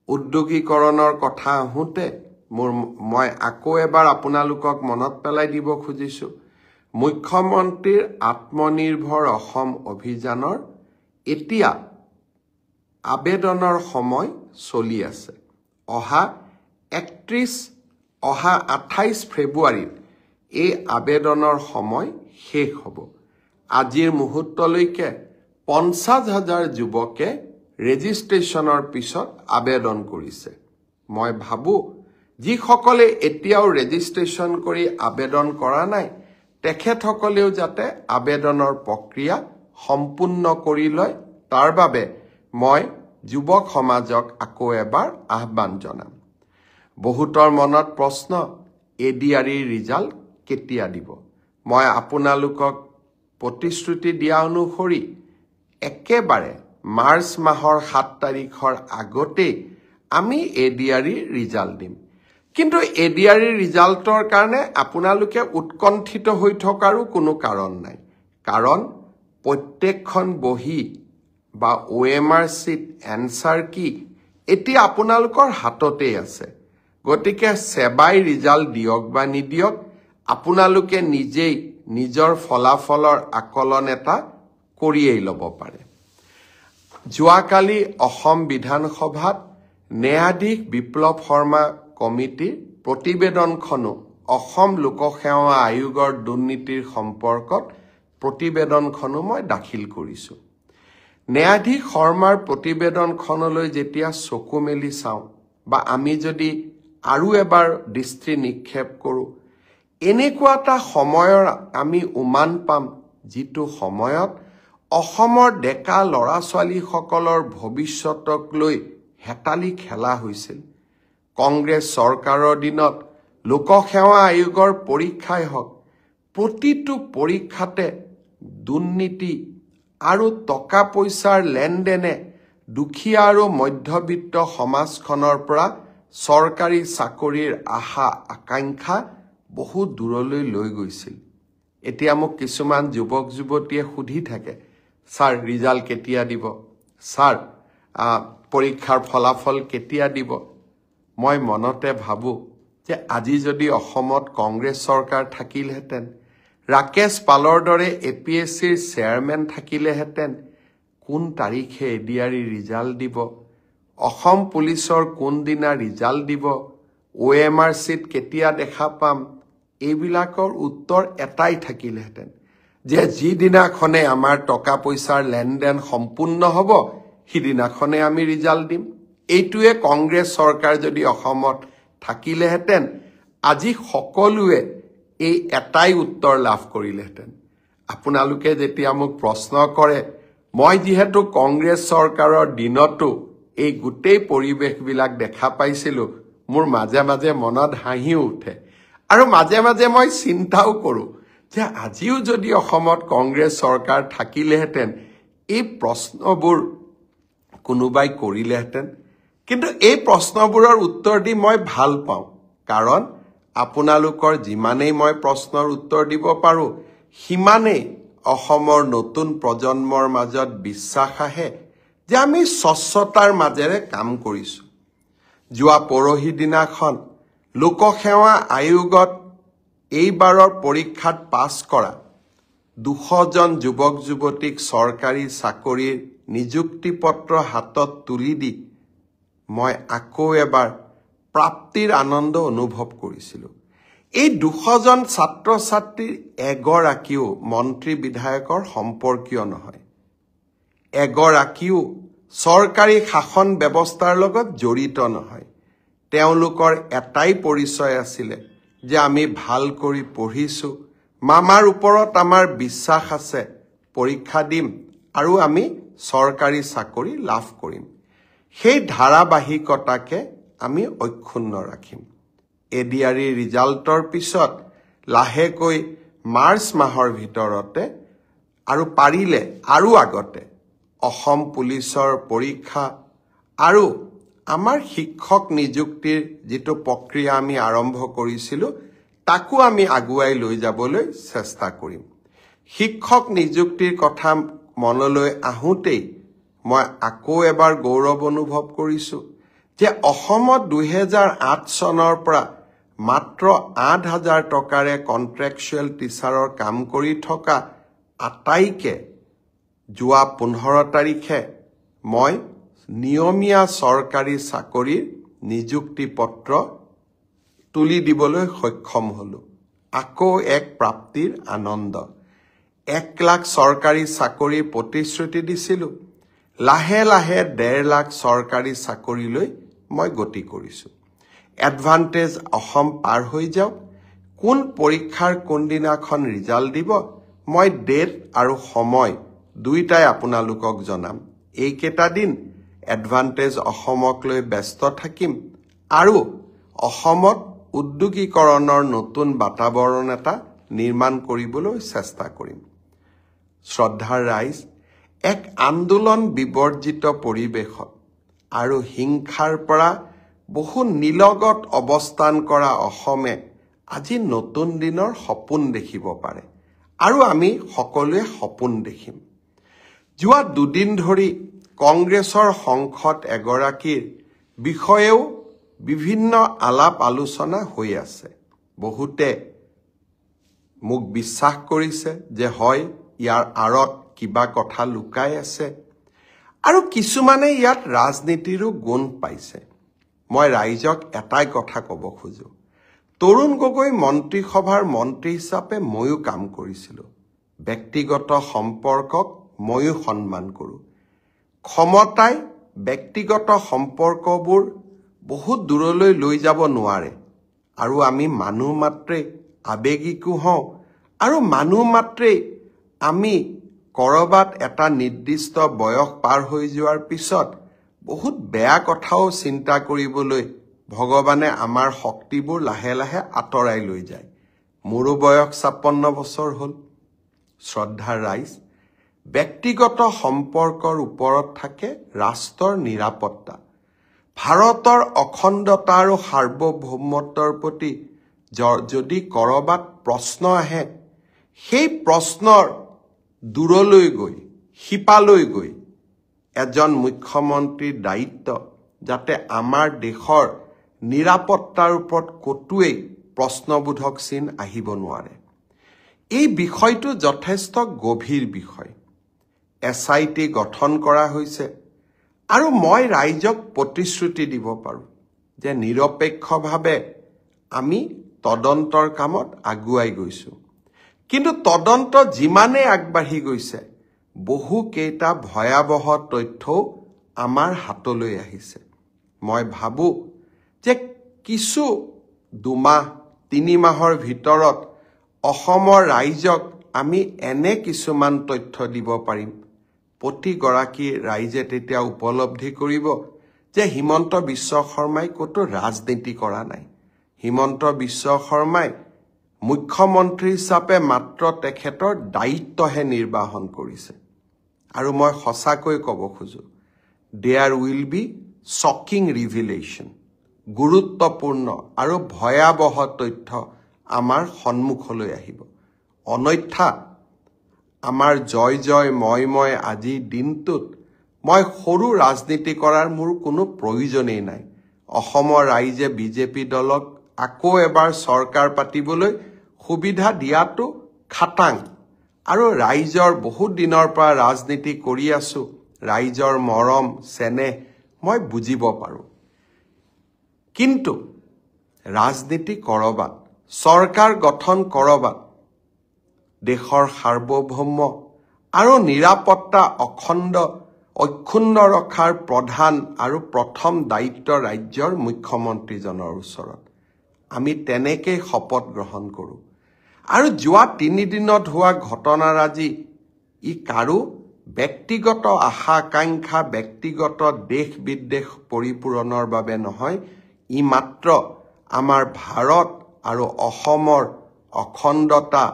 উদ্যোগীকৰণৰ কথা আহোঁতে মই আকৌ এবাৰ আপোনালোকক মনত পেলাই দিব খুজিছোঁ মুখ্যমন্ত্ৰীৰ আত্মনিৰ্ভৰ অসম অভিযানৰ এতিয়া আবেদনৰ সময় চলি আছে অহা 28 ফেব্ৰুৱাৰীত এই আবেদনৰ সময় শেষ হ'ব আজিৰ মুহূৰ্তলৈকে 50,000 যুৱকে ৰেজিষ্ট্ৰেশ্যনৰ পিছত আবেদন কৰিছে মই ভাবো যিসকলে এতিয়াও ৰেজিষ্ট্ৰেশ্যন কৰি আবেদন কৰা নাই তেখেতসকলেও যাতে আবেদনৰ প্ৰক্ৰিয়া সম্পূৰ্ণ কৰি লয় তাৰ বাবে মই যুৱক সমাজক আকৌ এবাৰ আহ্বান জনাম বহুতৰ মনত প্ৰশ্ন এডিআৰই ৰিজাল্ট কেতিয়া দিব মই আপোনালোকক প্ৰতিশ্ৰুতি দিয়া অনুসৰি একেবাৰে মাৰ্চ মাহৰ 7 তাৰিখৰ আগতে আমি এডিআৰই ৰিজাল্ট দিম কিন্তু এডিআৰই ৰিজাল্টৰ কাৰণে আপোনালোকে উৎকণ্ঠিত হৈ থকাৰো কোনো কাৰণ নাই কাৰণ প্ৰত্যেকখন বহি বা OMR sheet answer কি এতিয়া আপোনালোকৰ হাততে আছে গতিকে সেবাই ৰিজাল্ট দিয়ক বা নিদিয়ক আপোনালোকে নিজেই নিজৰ ফলাফলৰ আকলন এটা কৰিয়েই ল'ব পাৰে যোৱাকালি অসম বিধানসভাত ন্যায়াধীশ বিপ্লৱ শৰ্মা কমিটিৰ প্ৰতিবেদনখনো অসম লোকসেৱা আয়োগৰ দুৰ্নীতিৰ সম্পৰ্কত প্ৰতিবেদনখনো মই দাখিল কৰিছোঁ ন্যায়াধীশ শৰ্মাৰ প্ৰতিবেদনখনলৈ যেতিয়া চকু মেলি চাওঁ বা আমি যদি আৰু এবাৰ দৃষ্টি নিক্ষেপ কৰোঁ এনেকুৱা এটা সময়ৰ আমি উমান পাম যিটো সময়ত অসমৰ ডেকা ল'ৰা ছোৱালীসকলৰ ভৱিষ্যতক লৈ হেতালি খেলা হৈছিল কংগ্ৰেছ চৰকাৰৰ দিনত লোকসেৱা আয়োগৰ পৰীক্ষাই হওক প্ৰতিটো পৰীক্ষাতে দুৰ্নীতি আৰু টকা পইচাৰ লেনদেনে দুখীয়া আৰু মধ্যবিত্ত সমাজখনৰ পৰা চৰকাৰী চাকৰিৰ আশা আকাংক্ষা বহু দূৰলৈ লৈ গৈছিল এতিয়া মোক কিছুমান যুৱক যুৱতীয়ে সুধি থাকে স্যাৰ ৰিজাল্ট কেতিয়া দিব স্যাৰ পৰীক্ষাৰ ফলাফল কেতিয়া দিব মই মনতে ভাবো যে আজি যদি অসমত কংগ্ৰেছ চৰকাৰ থাকিলহেঁতেন ৰাকেশ পালৰ দৰে এপিএছচিৰ চেয়াৰমেন থাকিলেহেঁতেন কোন তাৰিখে এডিআৰই ৰিজাল্ট দিব অসম পুলিচৰ কোন দিনা ৰিজাল্ট দিব OMR sheet কেতিয়া দেখা পাম এইবিলাকৰ উত্তৰ এটাই থাকিলহেঁতেন যে যিদিনাখনে আমাৰ টকা পইচাৰ লেনদেন সম্পূৰ্ণ হ'ব সিদিনাখনে আমি ৰিজাল্ট দিম এইটোৱে কংগ্ৰেছ চৰকাৰ যদি অসমত থাকিলেহেঁতেন আজি সকলোৱে এই এটাই উত্তৰ লাভ কৰিলেহেঁতেন আপোনালোকে যেতিয়া মোক প্ৰশ্ন কৰে মই যিহেতু কংগ্ৰেছ চৰকাৰৰ দিনতো এই গোটেই পৰিৱেশবিলাক দেখা পাইছিলোঁ মোৰ মাজে মাজে মনত হাঁহি উঠে আৰু মাজে মাজে মই চিন্তাও কৰোঁ যে আজিও যদি অসমত কংগ্ৰেছ চৰকাৰ থাকিলেহেঁতেন এই প্ৰশ্নবোৰ কোনোবাই কৰিলেহেঁতেন কিন্তু এই প্ৰশ্নবোৰৰ উত্তৰ দি মই ভাল পাওঁ কাৰণ আপোনালোকৰ যিমানেই মই প্ৰশ্নৰ উত্তৰ দিব পাৰোঁ সিমানেই অসমৰ নতুন প্ৰজন্মৰ মাজত বিশ্বাস আহে যে আমি স্বচ্ছতাৰ মাজেৰে কাম কৰিছোঁ যোৱা পৰহি দিনাখন লোকসেৱা আয়োগত এইবাৰৰ পৰীক্ষাত পাছ কৰা 200জন যুৱক যুৱতীক চৰকাৰী চাকৰিৰ নিযুক্তি পত্ৰ হাতত তুলি দি মই আকৌ এবাৰ প্ৰাপ্তিৰ আনন্দ অনুভৱ কৰিছিলোঁ এই 200জন ছাত্ৰ ছাত্ৰীৰ এগৰাকীও মন্ত্ৰী বিধায়কৰ সম্পৰ্কীয় নহয় এগৰাকীও চৰকাৰী শাসন ব্যৱস্থাৰ লগত জড়িত নহয় তেওঁলোকৰ এটাই পৰিচয় আছিলে যে আমি ভাল কৰি পঢ়িছোঁ মামাৰ ওপৰত আমাৰ বিশ্বাস আছে পৰীক্ষা দিম আৰু আমি চৰকাৰী চাকৰি লাভ কৰিম সেই ধাৰাবাহিকতাকে আমি অক্ষুণ্ণ ৰাখিম এডিআৰই ৰিজাল্টৰ পিছত লাহেকৈ মাৰ্চ মাহৰ ভিতৰতে আৰু পাৰিলে আৰু আগতে অসম পুলিচৰ পৰীক্ষা আৰু আমাৰ শিক্ষক নিযুক্তিৰ যিটো প্ৰক্ৰিয়া আমি আৰম্ভ কৰিছিলোঁ তাকো আমি আগুৱাই লৈ যাবলৈ চেষ্টা কৰিম শিক্ষক নিযুক্তিৰ কথা মনলৈ আহোঁতেই মই আকৌ এবাৰ গৌৰৱ অনুভৱ কৰিছোঁ যে অসমত 2008 চনৰ পৰা মাত্ৰ 8,000 টকাৰে কন্ট্ৰেকচুৱেল টিচাৰৰ কাম কৰি থকা আটাইকে যোৱা 15 তাৰিখে মই নিয়মীয়া চৰকাৰী চাকৰিৰ নিযুক্তি পত্ৰ তুলি দিবলৈ সক্ষম হলো। আকৌ এক প্ৰাপ্তিৰ আনন্দ। 1 লাখ চৰকাৰী চাকৰিৰ প্ৰতিশ্ৰুতি দিছিলো। লাহে লাহে 1.5 লাখ চৰকাৰী চাকৰিলৈ মই গতি কৰিছো। এডভান্টেজ অসম পাৰ হৈ যাওক। কোন পৰীক্ষাৰ কোনদিনাখন ৰিজাল্ট দিব মই ডেট আৰু সময় দুইটাই আপোনালোকক জনাম। এইকেইটা দিন এডভান্টেজ অসমক লৈ ব্যস্ত থাকিম আৰু অসমত উদ্যোগীকৰণৰ নতুন বাতাবৰণ এটা নিৰ্মাণ কৰিবলৈ চেষ্টা কৰিম। শ্ৰদ্ধাৰ ৰাইজ, এক আন্দোলন বিবৰ্জিত পৰিৱেশত আৰু হিংসাৰ পৰা বহু নিলগত অৱস্থান কৰা অসমে আজি নতুন দিনৰ সপোন দেখিব পাৰে আৰু আমি সকলোৱে সপোন দেখিম। যোৱা 2 দিন ধৰি কংগ্ৰেছৰ সংসদ এগৰাকীৰ বিষয়েও বিভিন্ন আলাপ আলোচনা হৈ আছে। বহুতে মোক বিশ্বাস কৰিছে যে হয় ইয়াৰ আঁৰত কিবা কথা লুকাই আছে আৰু কিছুমানে ইয়াত ৰাজনীতিৰো গুণ পাইছে। মই ৰাইজক এটাই কথা ক'ব খোজো, তৰুণ গগৈ মন্ত্ৰীসভাৰ মন্ত্ৰী হিচাপে ময়ো কাম কৰিছিলোঁ। ব্যক্তিগত সম্পৰ্কক ময়ো সন্মান কৰোঁ। ক্ষমতাই ব্যক্তিগত সম্পৰ্কবোৰ বহুত দূৰলৈ লৈ যাব নোৱাৰে আৰু আমি মানুহ মাত্ৰেই আৱেগিকো হওঁ আৰু মানুহ মাত্ৰেই আমি কৰবাত এটা নিৰ্দিষ্ট বয়স পাৰ হৈ যোৱাৰ পিছত বহুত বেয়া কথাও চিন্তা কৰিবলৈ ভগৱানে আমাৰ শক্তিবোৰ লাহে লাহে আঁতৰাই লৈ যায়। মোৰো বয়স 56 বছৰ হ'ল। শ্ৰদ্ধাৰ ৰাইজ, ব্যক্তিগত সম্পৰ্কৰ ওপৰত থাকে ৰাষ্ট্ৰৰ নিৰাপত্তা। ভাৰতৰ অখণ্ডতা আৰু সাৰ্বভৌমত্বৰ প্ৰতি যদি কৰবাত প্ৰশ্ন আহে, সেই প্ৰশ্নৰ দূৰলৈ গৈ শিপালৈ গৈ এজন মুখ্যমন্ত্ৰীৰ দায়িত্ব যাতে আমাৰ দেশৰ নিৰাপত্তাৰ ওপৰত কতোৱেই প্ৰশ্নবোধক চিন আহিব নোৱাৰে। এই বিষয়টো যথেষ্ট গভীৰ বিষয়। SIT গঠন কৰা হৈছে আৰু মই ৰাইজক প্ৰতিশ্ৰুতি দিব পাৰোঁ যে নিৰপেক্ষভাৱে আমি তদন্তৰ কামত আগুৱাই গৈছো। কিন্তু তদন্ত যিমানেই আগবাঢ়ি গৈছে বহু কেইটা ভয়াৱহ তথ্যও আমাৰ হাতলৈ আহিছে। মই ভাবো যে কিছু 2 মাহ 3 মাহৰ ভিতৰত অসমৰ ৰাইজক আমি এনে কিছুমান তথ্য দিব পাৰিম, প্ৰতিগৰাকী ৰাইজে তেতিয়া উপলব্ধি কৰিব যে হিমন্ত বিশ্ব শৰ্মাই ক'তো ৰাজনীতি কৰা নাই। হিমন্ত বিশ্ব শৰ্মাই মুখ্যমন্ত্ৰী হিচাপে মাত্ৰ তেখেতৰ দায়িত্বহে নিৰ্বাহন কৰিছে। আৰু মই সঁচাকৈ ক'ব খোজো, দেয়াৰ উইল বি শ্বকিং ৰিভিলেশ্যন, গুৰুত্বপূৰ্ণ আৰু ভয়াৱহ তথ্য আমাৰ সন্মুখলৈ আহিব। অন্যথা আমাৰ জয় জয় মই আজিৰ দিনটোত মই সৰু ৰাজনীতি কৰাৰ মোৰ কোনো প্ৰয়োজনেই নাই। অসমৰ ৰাইজে বিজেপি দলক আকৌ এবাৰ চৰকাৰ পাতিবলৈ সুবিধা দিয়াটো খাটাং আৰু ৰাইজৰ বহুত দিনৰ পৰা ৰাজনীতি কৰি আছো, ৰাইজৰ মৰম চেনেহ মই বুজিব পাৰোঁ। কিন্তু ৰাজনীতি কৰবাত, চৰকাৰ গঠন কৰবাত, দেশৰ সাৰ্বভৌম আৰু নিৰাপত্তা অক্ষুণ্ণ ৰখাৰ প্ৰধান আৰু প্ৰথম দায়িত্ব ৰাজ্যৰ মুখ্যমন্ত্ৰীজনৰ ওচৰত। আমি তেনেকেই শপত গ্ৰহণ কৰোঁ আৰু যোৱা 3 দিনত হোৱা ঘটনাৰাজি ই কাৰো ব্যক্তিগত আশা আকাংক্ষা, ব্যক্তিগত দেশ বিদ্বেষ পৰিপূৰণৰ বাবে নহয়, ই মাত্ৰ আমাৰ ভাৰত আৰু অসমৰ অখণ্ডতা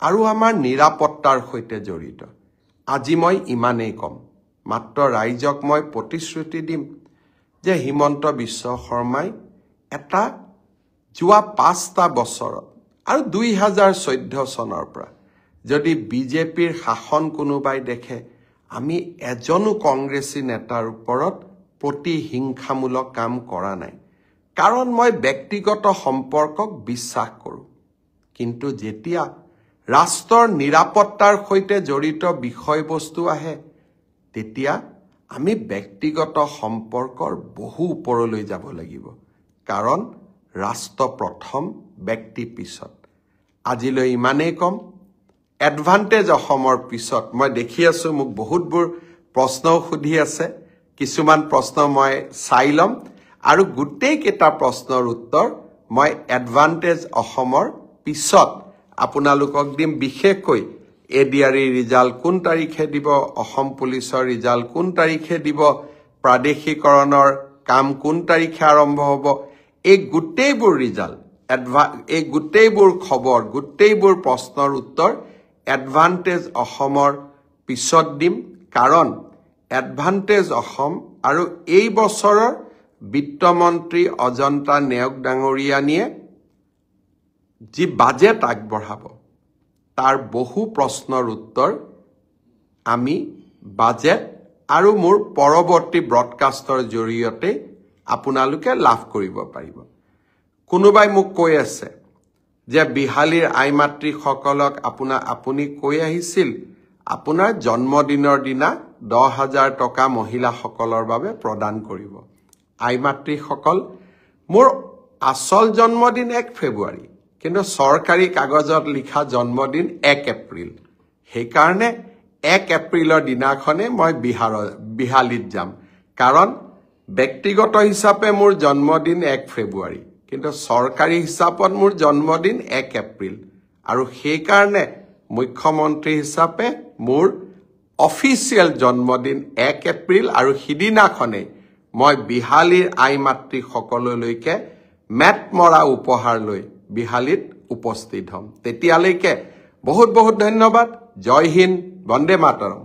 আৰু আমাৰ নিৰাপত্তাৰ সৈতে জড়িত। আজি মই ইমানেই কম। মাত্ৰ ৰাইজক মই প্ৰতিশ্ৰুতি দিম যে হিমন্ত বিশ্ব শৰ্মাই এটা যোৱা 5টা বছৰত আৰু 2014 চনৰ পৰা যদি বিজেপিৰ শাসন কোনোবাই দেখে, আমি এজনো কংগ্ৰেছী নেতাৰ ওপৰত প্ৰতিহিংসামূলক কাম কৰা নাই কাৰণ মই ব্যক্তিগত সম্পৰ্কক বিশ্বাস কৰোঁ কিন্তু যেতিয়া ৰাষ্ট্ৰৰ নিৰাপত্তাৰ সৈতে জড়িত বিষয়বস্তু আহে তেতিয়া আমি ব্যক্তিগত সম্পৰ্কৰ বহু ওপৰলৈ যাব লাগিব কাৰণ ৰাষ্ট্ৰ প্ৰথম ব্যক্তি পিছত আজিলৈ ইমানেই কম এডভান্টেজ অসমৰ পিছত মই দেখি আছো মোক বহুতবোৰ প্ৰশ্নও সুধি আছে কিছুমান প্ৰশ্ন মই চাই লম আৰু গোটেই কেইটা প্ৰশ্নৰ উত্তৰ মই এডভান্টেজ অসমৰ পিছত আপোনালোকক দিম বিশেষকৈ এডিআৰই ৰিজাল্ট কোন তাৰিখে দিব অসম পুলিচৰ ৰিজাল্ট কোন তাৰিখে দিব প্ৰাদেশিকৰণৰ কাম কোন তাৰিখে আৰম্ভ হ'ব এই গোটেইবোৰ ৰিজাল্ট এই গোটেইবোৰ খবৰ গোটেইবোৰ প্ৰশ্নৰ উত্তৰ এডভান্টেজ অসমৰ পিছত দিম কাৰণ এডভান্টেজ অসম আৰু এই বছৰৰ বিত্তমন্ত্ৰী অজন্তা নেওগ ডাঙৰীয়ানীয়ে যি বাজেট আগবঢ়াব তাৰ বহু প্ৰশ্নৰ উত্তৰ আমি বাজেট আৰু মোৰ পৰৱৰ্তী ব্ৰডকাষ্টৰ জৰিয়তে আপোনালোকে লাভ কৰিব পাৰিব কোনোবাই মোক কৈ আছে যে বিহালীৰ আইমাতৃসকলক আপুনি কৈ আহিছিল আপোনাৰ জন্মদিনৰ দিনা 10,000 টকা মহিলাসকলৰ বাবে প্ৰদান কৰিব আইমাতৃসকল মোৰ আসল জন্মদিন 1 ফেব্ৰুৱাৰী কিন্তু সৰকাৰী কাগজত লিখা জন্মদিন 1 এপ্ৰিল সেইকাৰণে 1 এপ্ৰিলৰ দিনাখনে মই বিহালীত যাম কাৰণ ব্যক্তিগত হিচাপে মোৰ জন্মদিন 1 ফেব্ৰুৱাৰী কিন্তু সৰকাৰী হিচাপত মোৰ জন্মদিন 1 এপ্ৰিল আৰু সেইকাৰণে মুখ্যমন্ত্ৰী হিচাপে মোৰ অফিচিয়েল জন্মদিন 1 এপ্ৰিল আৰু সিদিনাখনে মই বিহালীৰ আইমাতৃ সকললৈকে মেটমৰা উপহাৰ লৈ বিহালীত উপস্থিত হ'ম তেতিয়ালৈকে বহুত বহুত ধন্যবাদ জয় হিন্দ বন্দে মাতৰম